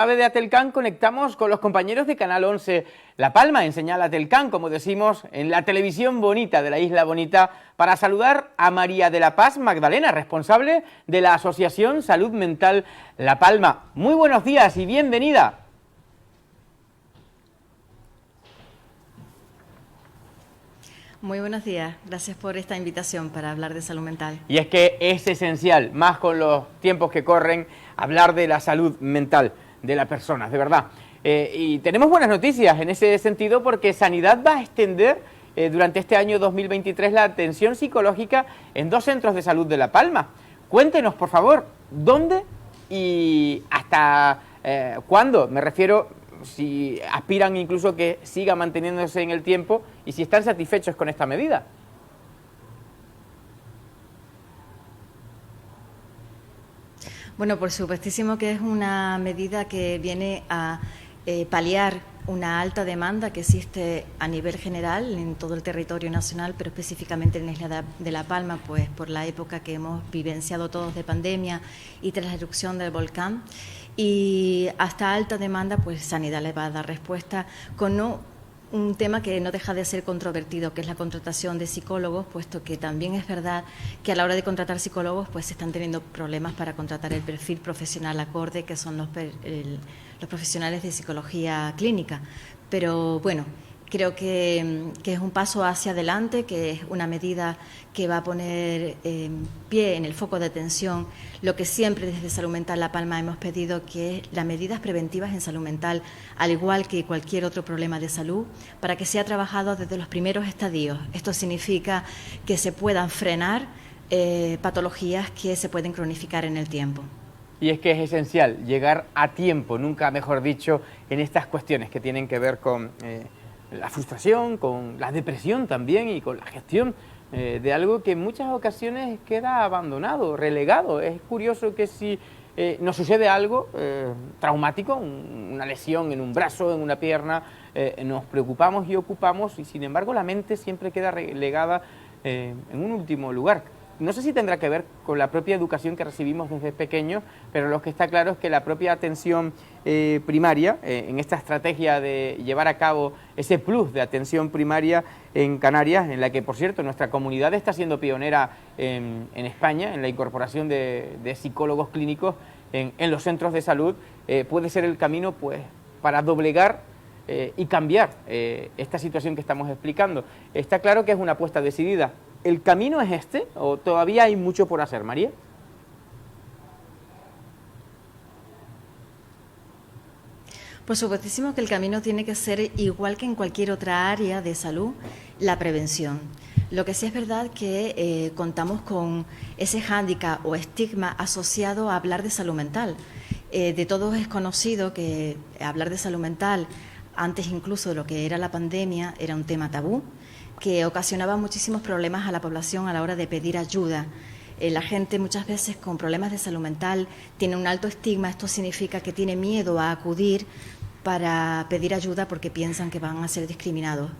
De Atelcan conectamos con los compañeros de Canal 11 La Palma en señal Atelcan, como decimos, en la televisión bonita de la Isla Bonita, para saludar a María de la Paz Magdalena, responsable de la Asociación Salud Mental La Palma. Muy buenos días y bienvenida. Muy buenos días, gracias por esta invitación para hablar de salud mental. Y es que es esencial, más con los tiempos que corren, hablar de la salud mental de las personas, de verdad. Y tenemos buenas noticias en ese sentido, porque Sanidad va a extender durante este año 2023 la atención psicológica en 2 centros de salud de La Palma. Cuéntenos, por favor, ¿dónde y hasta cuándo? Me refiero, si aspiran incluso que siga manteniéndose en el tiempo y si están satisfechos con esta medida. Bueno, por supuestísimo que es una medida que viene a paliar una alta demanda que existe a nivel general en todo el territorio nacional, pero específicamente en la isla de La Palma, pues por la época que hemos vivenciado todos de pandemia y tras la erupción del volcán. Y a esta alta demanda, pues Sanidad le va a dar respuesta con un tema que no deja de ser controvertido, que es la contratación de psicólogos, puesto que también es verdad que a la hora de contratar psicólogos pues se están teniendo problemas para contratar el perfil profesional acorde, que son los profesionales de psicología clínica. Pero bueno, creo que es un paso hacia adelante, que es una medida que va a poner pie en el foco de atención lo que siempre desde Salud Mental La Palma hemos pedido, que es las medidas preventivas en salud mental, al igual que cualquier otro problema de salud, para que sea trabajado desde los primeros estadios. Esto significa que se puedan frenar patologías que se pueden cronificar en el tiempo. Y es que es esencial llegar a tiempo, nunca mejor dicho, en estas cuestiones que tienen que ver con la frustración, con la depresión también y con la gestión de algo que en muchas ocasiones queda abandonado, relegado. Es curioso que si nos sucede algo traumático, una lesión en un brazo, en una pierna, nos preocupamos y ocupamos, y sin embargo la mente siempre queda relegada en un último lugar. No sé si tendrá que ver con la propia educación que recibimos desde pequeños, pero lo que está claro es que la propia atención primaria, en esta estrategia de llevar a cabo ese plus de atención primaria en Canarias, en la que, por cierto, nuestra comunidad está siendo pionera en España, en la incorporación de psicólogos clínicos en los centros de salud, puede ser el camino pues para doblegar y cambiar esta situación que estamos explicando. Está claro que es una apuesta decidida. ¿El camino es este o todavía hay mucho por hacer, María? Por supuestísimo que el camino tiene que ser, igual que en cualquier otra área de salud, la prevención. Lo que sí es verdad que contamos con ese hándicap o estigma asociado a hablar de salud mental. De todos es conocido que hablar de salud mental, antes incluso de lo que era la pandemia, era un tema tabú, que ocasionaba muchísimos problemas a la población a la hora de pedir ayuda. La gente muchas veces con problemas de salud mental tiene un alto estigma. Esto significa que tiene miedo a acudir para pedir ayuda porque piensan que van a ser discriminados.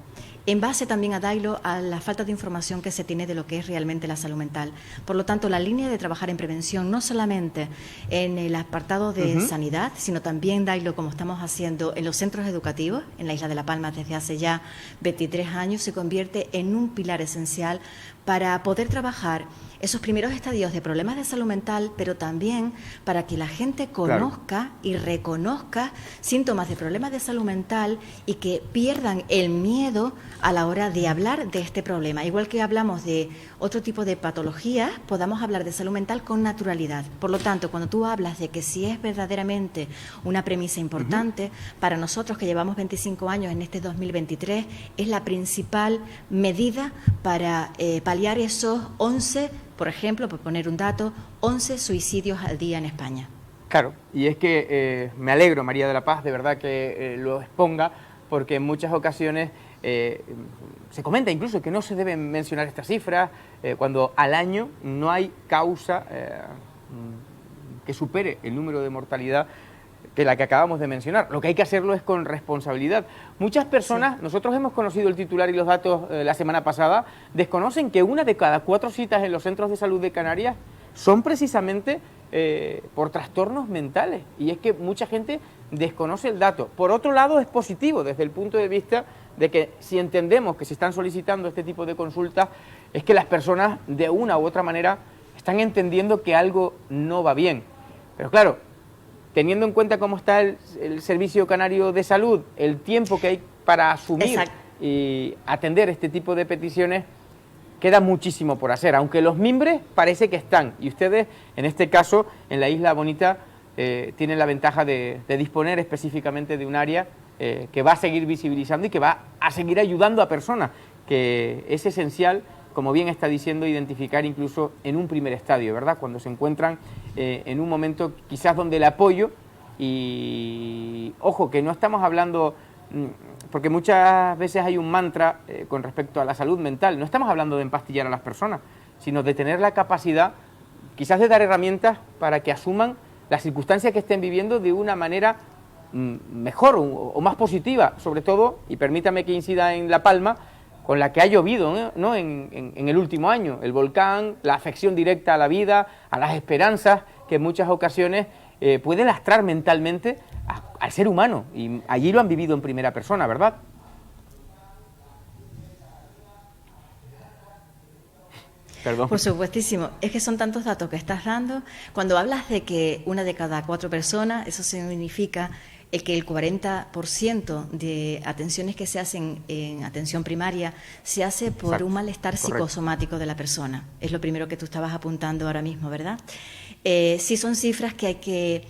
En base también a Dailo, a la falta de información que se tiene de lo que es realmente la salud mental. Por lo tanto, la línea de trabajar en prevención, no solamente en el apartado de sanidad, sino también, Dailo, como estamos haciendo en los centros educativos, en la isla de La Palma desde hace ya 23 años, se convierte en un pilar esencial para poder trabajar esos primeros estadios de problemas de salud mental, pero también para que la gente conozca y reconozca síntomas de problemas de salud mental y que pierdan el miedo a la hora de hablar de este problema. Igual que hablamos de otro tipo de patologías, podamos hablar de salud mental con naturalidad. Por lo tanto, cuando tú hablas de que si es verdaderamente una premisa importante, para nosotros que llevamos 25 años en este 2023, es la principal medida para paliar esos 11, por ejemplo, por poner un dato, 11 suicidios al día en España. Claro, y es que me alegro, María de la Paz, de verdad que lo exponga, porque en muchas ocasiones se comenta incluso que no se deben mencionar estas cifras cuando al año no hay causa que supere el número de mortalidad que la que acabamos de mencionar. Lo que hay que hacerlo es con responsabilidad. Muchas personas, nosotros hemos conocido el titular y los datos la semana pasada, desconocen que 1 de cada 4 citas en los centros de salud de Canarias son precisamente por trastornos mentales. Y es que mucha gente desconoce el dato. Por otro lado, es positivo desde el punto de vista de que si entendemos que se están solicitando este tipo de consultas, es que las personas de una u otra manera están entendiendo que algo no va bien. Pero claro, teniendo en cuenta cómo está el Servicio Canario de Salud, el tiempo que hay para asumir y atender este tipo de peticiones, queda muchísimo por hacer, aunque los mimbres parece que están, y ustedes, en este caso, en la Isla Bonita, tienen la ventaja de disponer específicamente de un área que va a seguir visibilizando y que va a seguir ayudando a personas, que es esencial, como bien está diciendo, identificar incluso en un primer estadio, ¿verdad?, cuando se encuentran en un momento quizás donde el apoyo, y ojo, que no estamos hablando, porque muchas veces hay un mantra con respecto a la salud mental, no estamos hablando de empastillar a las personas, sino de tener la capacidad quizás de dar herramientas para que asuman las circunstancias que estén viviendo de una manera mejor o más positiva, sobre todo, y permítame que incida en La Palma, con la que ha llovido, ¿no?, en el último año, el volcán, la afección directa a la vida, a las esperanzas, que en muchas ocasiones puede lastrar mentalmente al ser humano, y allí lo han vivido en primera persona, ¿verdad? Perdón. Por supuestísimo, es que son tantos datos que estás dando. Cuando hablas de que 1 de cada 4 personas, eso significa que el 40% de atenciones que se hacen en atención primaria se hace por un malestar psicosomático de la persona. Es lo primero que tú estabas apuntando ahora mismo, ¿verdad? Sí, son cifras que hay que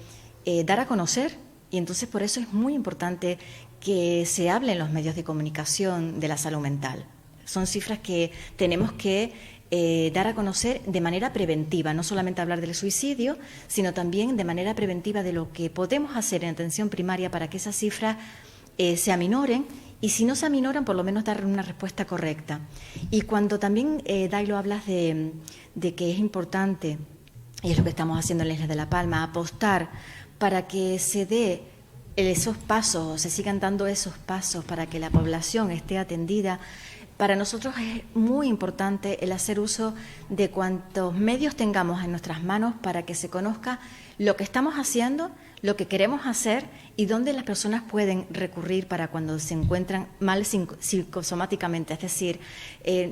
dar a conocer, y entonces por eso es muy importante que se hable en los medios de comunicación de la salud mental. Son cifras que tenemos que dar a conocer de manera preventiva, no solamente hablar del suicidio, sino también de manera preventiva de lo que podemos hacer en atención primaria para que esas cifras se aminoren, y si no se aminoran, por lo menos dar una respuesta correcta. Y cuando también, Dailo, hablas de que es importante, y es lo que estamos haciendo en la Isla de La Palma, apostar para que se dé esos pasos, o se sigan dando esos pasos para que la población esté atendida. Para nosotros es muy importante el hacer uso de cuantos medios tengamos en nuestras manos para que se conozca lo que estamos haciendo, lo que queremos hacer y dónde las personas pueden recurrir para cuando se encuentran mal psicosomáticamente. Es decir,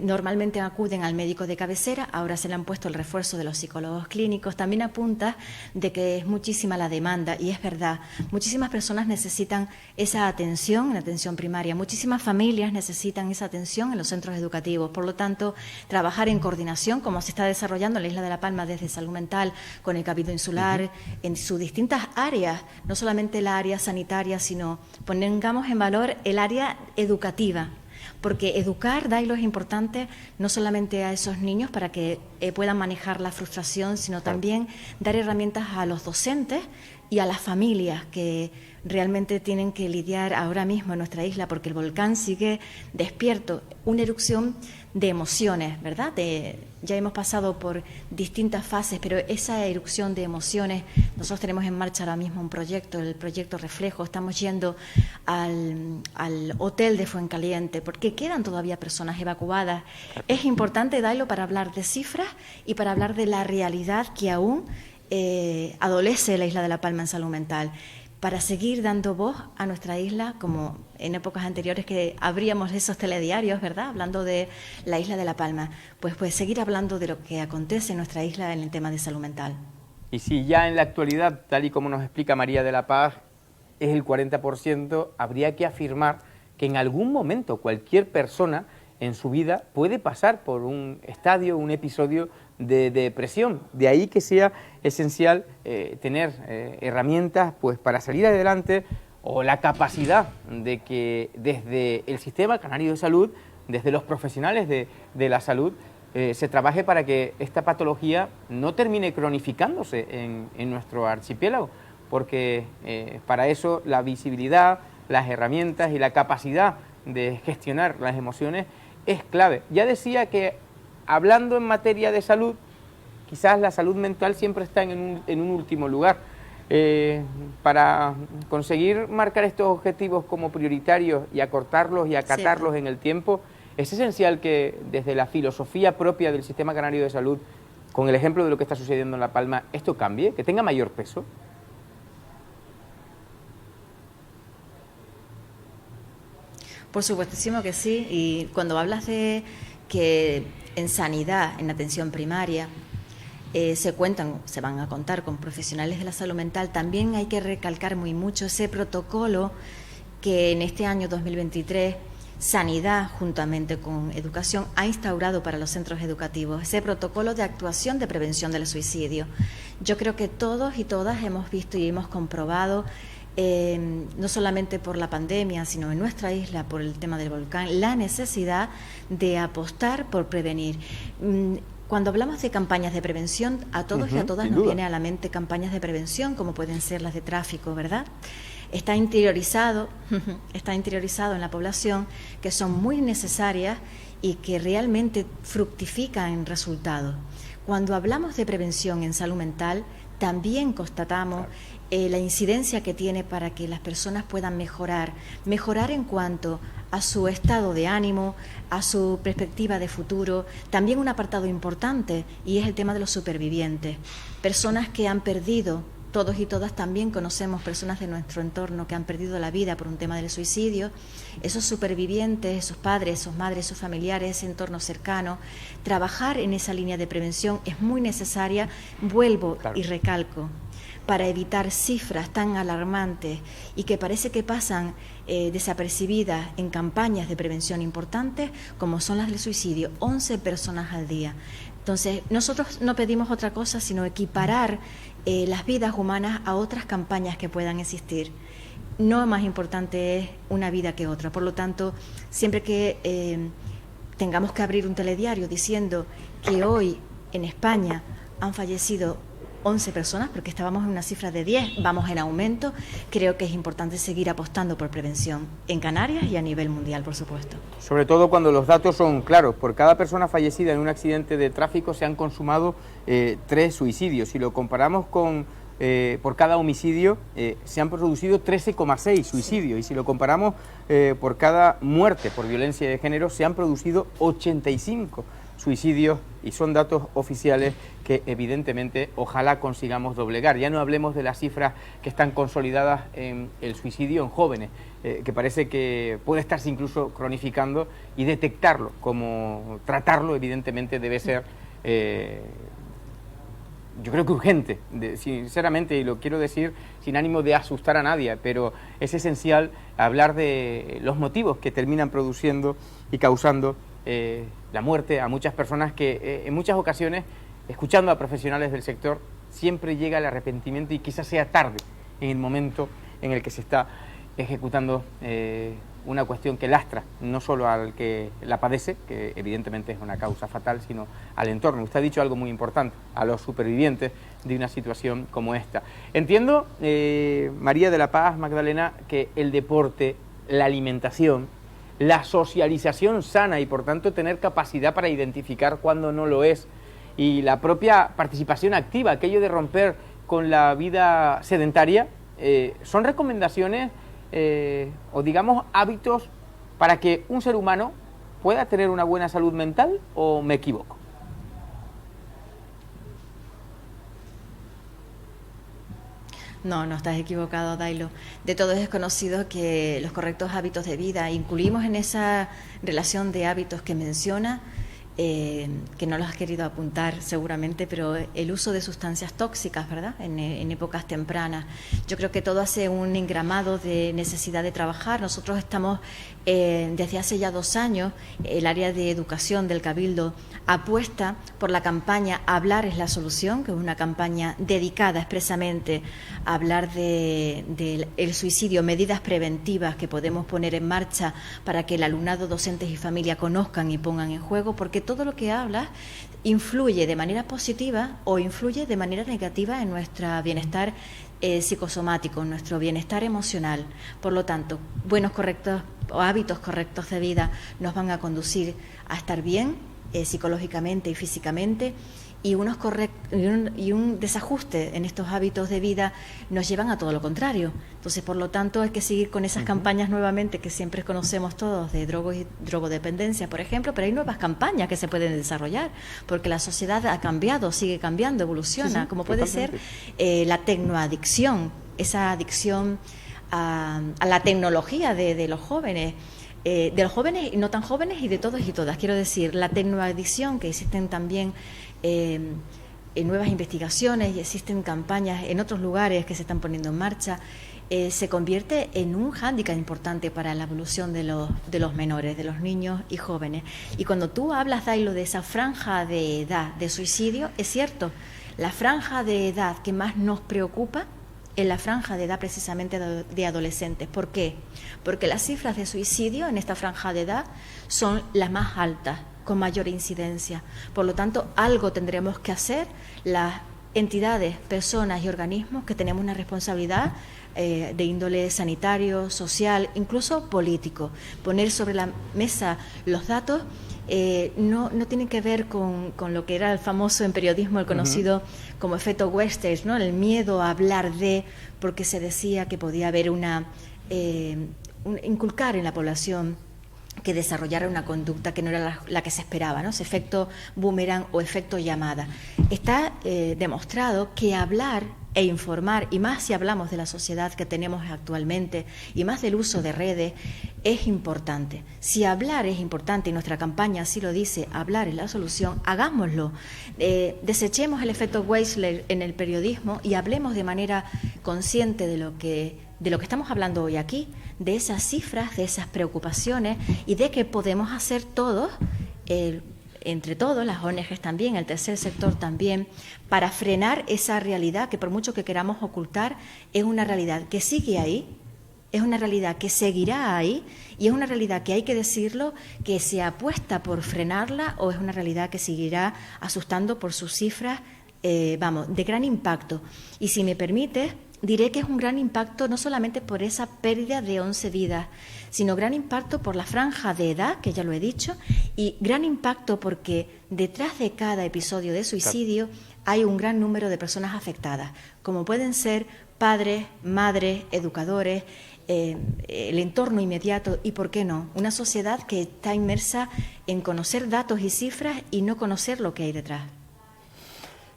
normalmente acuden al médico de cabecera, ahora se le han puesto el refuerzo de los psicólogos clínicos. También apunta de que es muchísima la demanda, y es verdad, muchísimas personas necesitan esa atención en atención primaria, muchísimas familias necesitan esa atención en los centros educativos. Por lo tanto, trabajar en coordinación, como se está desarrollando en la Isla de La Palma desde Salud Mental, con el Cabildo Insular, en sus distintas áreas, no solamente la área sanitaria, sino pongamos en valor el área educativa, porque educar, Dailo, es importante no solamente a esos niños para que puedan manejar la frustración, sino también dar herramientas a los docentes y a las familias que realmente tienen que lidiar ahora mismo en nuestra isla, porque el volcán sigue despierto, una erupción de emociones, ¿verdad? Ya hemos pasado por distintas fases, pero esa erupción de emociones, nosotros tenemos en marcha ahora mismo un proyecto, el proyecto Reflejo. Estamos yendo al hotel de Fuencaliente, porque quedan todavía personas evacuadas. Es importante, Dailo, para hablar de cifras y para hablar de la realidad que aún adolece la Isla de La Palma en salud mental, para seguir dando voz a nuestra isla, como en épocas anteriores que abríamos esos telediarios, ¿verdad?, hablando de la Isla de La Palma, pues seguir hablando de lo que acontece en nuestra isla en el tema de salud mental. Y si ya en la actualidad, tal y como nos explica María de la Paz, es el 40%, habría que afirmar que en algún momento cualquier persona en su vida puede pasar por un estadio, un episodio de depresión. De ahí que sea esencial tener herramientas pues para salir adelante, o la capacidad de que desde el Sistema Canario de Salud, desde los profesionales de la salud, se trabaje para que esta patología no termine cronificándose en nuestro archipiélago, porque para eso la visibilidad, las herramientas y la capacidad de gestionar las emociones es clave. Ya decía que, hablando en materia de salud, quizás la salud mental siempre está en un último lugar. Para conseguir marcar estos objetivos como prioritarios y acortarlos y acatarlos en el tiempo, es esencial que desde la filosofía propia del Sistema Canario de Salud con el ejemplo de lo que está sucediendo en La Palma, esto cambie, que tenga mayor peso? Por supuestísimo que sí, y cuando hablas de que en sanidad, en atención primaria, se van a contar con profesionales de la salud mental, también hay que recalcar muy mucho ese protocolo que en este año 2023 Sanidad, juntamente con Educación, ha instaurado para los centros educativos, ese protocolo de actuación de prevención del suicidio. Yo creo que todos y todas hemos visto y hemos comprobado, no solamente por la pandemia, sino en nuestra isla, por el tema del volcán, la necesidad de apostar por prevenir. Cuando hablamos de campañas de prevención, a todos y a todas nos viene a la mente campañas de prevención, como pueden ser las de tráfico, ¿verdad? Está interiorizado en la población, que son muy necesarias y que realmente fructifican en resultados. Cuando hablamos de prevención en salud mental, también constatamos la incidencia que tiene para que las personas puedan mejorar en cuanto a su estado de ánimo, a su perspectiva de futuro. También un apartado importante, y es el tema de los supervivientes, personas que han perdido. Todos y todas también conocemos personas de nuestro entorno que han perdido la vida por un tema del suicidio. Esos supervivientes, esos padres, esos madres, esos familiares, ese entorno cercano, trabajar en esa línea de prevención es muy necesaria, vuelvo y recalco, para evitar cifras tan alarmantes y que parece que pasan desapercibidas en campañas de prevención importantes, como son las del suicidio, 11 personas al día. Entonces, nosotros no pedimos otra cosa sino equiparar las vidas humanas a otras campañas que puedan existir. No más importante es una vida que otra. Por lo tanto, siempre que tengamos que abrir un telediario diciendo que hoy en España han fallecido 11 personas, porque estábamos en una cifra de 10, vamos en aumento, creo que es importante seguir apostando por prevención en Canarias y a nivel mundial, por supuesto. Sobre todo cuando los datos son claros. Por cada persona fallecida en un accidente de tráfico se han consumado 3 suicidios. Si lo comparamos con por cada homicidio, se han producido 13,6 suicidios. Y si lo comparamos por cada muerte por violencia de género, se han producido 85 suicidios, y son datos oficiales que evidentemente ojalá consigamos doblegar. Ya no hablemos de las cifras que están consolidadas en el suicidio en jóvenes, que parece que puede estarse incluso cronificando, y detectarlo, como tratarlo, evidentemente debe ser, yo creo que urgente, sinceramente, y lo quiero decir sin ánimo de asustar a nadie, pero es esencial hablar de los motivos que terminan produciendo y causando la muerte a muchas personas que en muchas ocasiones, escuchando a profesionales del sector, siempre llega el arrepentimiento y quizás sea tarde en el momento en el que se está ejecutando una cuestión que lastra no solo al que la padece, que evidentemente es una causa fatal, sino al entorno. Usted ha dicho algo muy importante, a los supervivientes de una situación como esta. Entiendo, María de la Paz, Magdalena, que el deporte, la alimentación, la socialización sana y por tanto tener capacidad para identificar cuando no lo es, y la propia participación activa, aquello de romper con la vida sedentaria, son recomendaciones o digamos hábitos para que un ser humano pueda tener una buena salud mental, ¿o me equivoco? No, no estás equivocado, Dailo. De todo es conocido que los correctos hábitos de vida, incluimos en esa relación de hábitos que menciona, que no los has querido apuntar seguramente, pero el uso de sustancias tóxicas, ¿verdad?, en épocas tempranas. Yo creo que todo hace un engramado de necesidad de trabajar. Nosotros estamos, desde hace ya 2 años, el área de educación del Cabildo apuesta por la campaña Hablar es la solución, que es una campaña dedicada expresamente a hablar del suicidio, medidas preventivas que podemos poner en marcha para que el alumnado, docentes y familia conozcan y pongan en juego, porque todo lo que hablas influye de manera positiva o influye de manera negativa en nuestro bienestar psicosomático, en nuestro bienestar emocional. Por lo tanto, buenos correctos o hábitos correctos de vida nos van a conducir a estar bien psicológicamente y físicamente, y un desajuste en estos hábitos de vida nos llevan a todo lo contrario. Entonces, por lo tanto, hay que seguir con esas campañas nuevamente que siempre conocemos todos de drogodependencia, por ejemplo, pero hay nuevas campañas que se pueden desarrollar, porque la sociedad ha cambiado, sigue cambiando, evoluciona, como puede ser la tecnoadicción, esa adicción a la tecnología de los jóvenes. De los jóvenes y no tan jóvenes y de todos y todas. Quiero decir, la tecnoadicción, que existen también en nuevas investigaciones y existen campañas en otros lugares que se están poniendo en marcha, se convierte en un hándicap importante para la evolución de los menores, de los niños y jóvenes. Y cuando tú hablas, Dailo, de esa franja de edad de suicidio, es cierto, la franja de edad que más nos preocupa en la franja de edad precisamente de adolescentes. ¿Por qué? Porque las cifras de suicidio en esta franja de edad son las más altas, con mayor incidencia. Por lo tanto, algo tendremos que hacer las entidades, personas y organismos que tenemos una responsabilidad de índole sanitario, social, incluso político. Poner sobre la mesa los datos no tiene que ver con lo que era el famoso en periodismo, el conocido como efecto Western, ¿no? El miedo a hablar porque se decía que podía haber inculcar en la población que desarrollara una conducta que no era la que se esperaba, ¿no? Ese efecto boomerang o efecto llamada. Está demostrado que hablar e informar, y más si hablamos de la sociedad que tenemos actualmente y más del uso de redes, es importante. Si hablar es importante y nuestra campaña así lo dice, hablar es la solución, hagámoslo. Desechemos el efecto Wechsler en el periodismo y hablemos de manera consciente de lo que estamos hablando hoy aquí, de esas cifras, de esas preocupaciones y de que podemos hacer todos, entre todos, las ONGs también, el tercer sector también, para frenar esa realidad que por mucho que queramos ocultar, es una realidad que sigue ahí, es una realidad que seguirá ahí y es una realidad que hay que decirlo, que se apuesta por frenarla o es una realidad que seguirá asustando por sus cifras, de gran impacto. Y si me permite, diré que es un gran impacto no solamente por esa pérdida de 11 vidas, sino gran impacto por la franja de edad, que ya lo he dicho, y gran impacto porque detrás de cada episodio de suicidio hay un gran número de personas afectadas, como pueden ser padres, madres, educadores, el entorno inmediato y, ¿por qué no?, una sociedad que está inmersa en conocer datos y cifras y no conocer lo que hay detrás.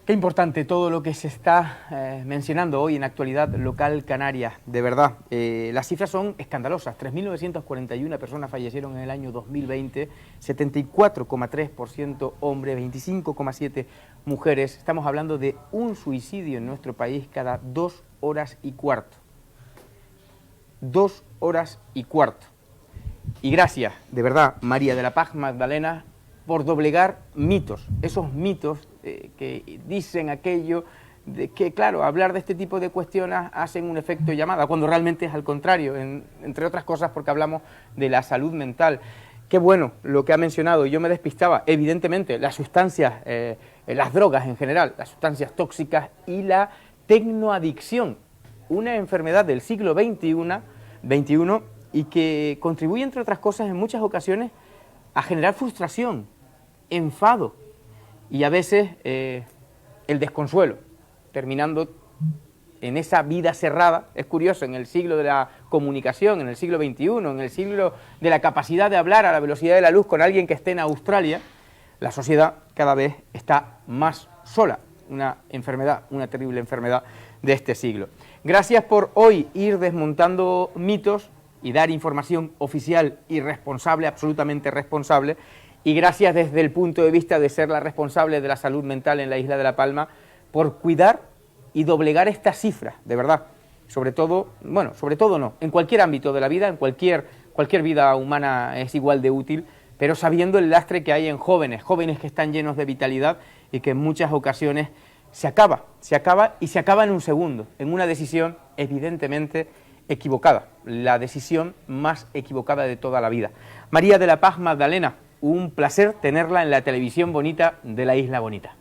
Qué importante todo lo que se está mencionando hoy en Actualidad Local Canarias, de verdad. Las cifras son escandalosas. 3.941 personas fallecieron en el año 2020, 74,3% hombres, 25,7% mujeres. Estamos hablando de un suicidio en nuestro país cada 2 horas y cuarto. 2 horas y cuarto. Y gracias, de verdad, María de la Paz Magdalena, por doblegar mitos, esos mitos que dicen aquello de que, claro, hablar de este tipo de cuestiones hacen un efecto llamada, cuando realmente es al contrario, entre otras cosas porque hablamos de la salud mental. Qué bueno lo que ha mencionado, yo me despistaba, evidentemente, las sustancias, las drogas en general, las sustancias tóxicas y la tecnoadicción, una enfermedad del siglo XXI y que contribuye, entre otras cosas, en muchas ocasiones a generar frustración, enfado y a veces el desconsuelo, terminando en esa vida cerrada. Es curioso, en el siglo de la comunicación, en el siglo XXI, en el siglo de la capacidad de hablar a la velocidad de la luz con alguien que esté en Australia, la sociedad cada vez está más sola, una enfermedad, una terrible enfermedad de este siglo. Gracias por hoy ir desmontando mitos y dar información oficial y responsable, absolutamente responsable, y gracias desde el punto de vista de ser la responsable de la salud mental en la isla de La Palma, por cuidar y doblegar estas cifras, de verdad, sobre todo no, en cualquier ámbito de la vida, en cualquier vida humana es igual de útil, pero sabiendo el lastre que hay en jóvenes que están llenos de vitalidad y que en muchas ocasiones se acaba en un segundo, en una decisión evidentemente equivocada, la decisión más equivocada de toda la vida. María de la Paz Magdalena, un placer tenerla en la televisión bonita de la Isla Bonita.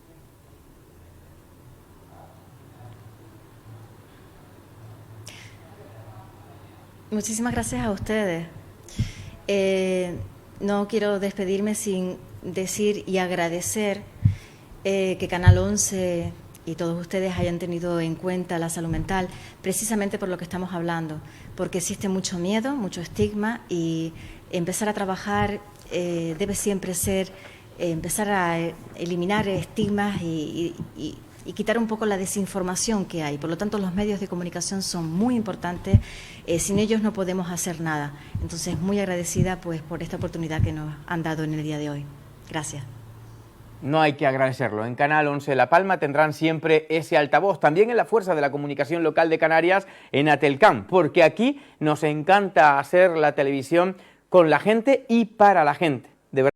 Muchísimas gracias a ustedes. No quiero despedirme sin decir y agradecer que Canal 11 y todos ustedes hayan tenido en cuenta la salud mental, precisamente por lo que estamos hablando, porque existe mucho miedo, mucho estigma, y empezar a trabajar debe siempre ser empezar a eliminar estigmas y quitar un poco la desinformación que hay. Por lo tanto, los medios de comunicación son muy importantes, sin ellos no podemos hacer nada. Entonces, muy agradecida pues por esta oportunidad que nos han dado en el día de hoy. Gracias. No hay que agradecerlo. En Canal 11 La Palma tendrán siempre ese altavoz, también en la fuerza de la comunicación local de Canarias, en Atelcam, porque aquí nos encanta hacer la televisión con la gente y para la gente. De verdad.